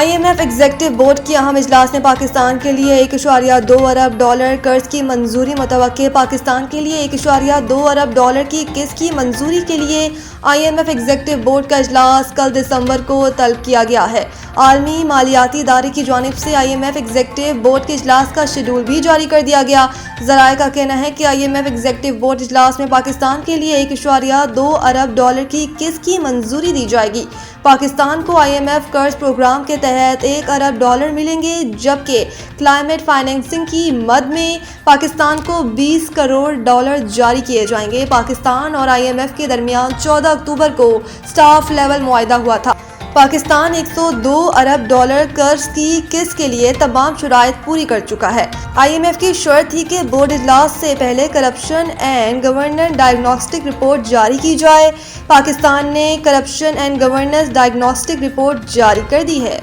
IMF executive board کی اہم اجلاس نے پاکستان کے لیے 1.2 ارب ڈالر قرض کی منظوری متوقع۔ پاکستان کے لیے 1.2 ارب ڈالر کی قسط کی منظوری کے لیے IMF ایگزیکٹو بورڈ کا اجلاس کل دسمبر کو طلب کیا گیا ہے۔ عالمی مالیاتی ادارے کی جانب سے IMF ایگزیکٹو بورڈ کے اجلاس کا شیڈول بھی جاری کر دیا گیا۔ ذرائع کا کہنا ہے کہ IMF ایگزیکٹو بورڈ اجلاس میں پاکستان کے لیے 1.2 ارب ڈالر کی قسط کی منظوری دی جائے گی۔ پاکستان کو IMF قرض پروگرام کے تحت 1 ارب ڈالر ملیں گے، جبکہ کلائمیٹ فائنینسنگ کی مد میں پاکستان کو 20 کروڑ ڈالر جاری کیے جائیں گے۔ پاکستان اور IMF کے درمیان 14 اکتوبر کو سٹاف لیول معاہدہ ہوا تھا۔ پاکستان 102 ارب ڈالر قرض کی قسط کے لیے تمام شرائط پوری کر چکا ہے۔ IMF کی شرط تھی کہ بورڈ اجلاس سے پہلے corruption and governance diagnostic report جاری کی جائے۔ پاکستان نے corruption and governance diagnostic report جاری کر دی ہے۔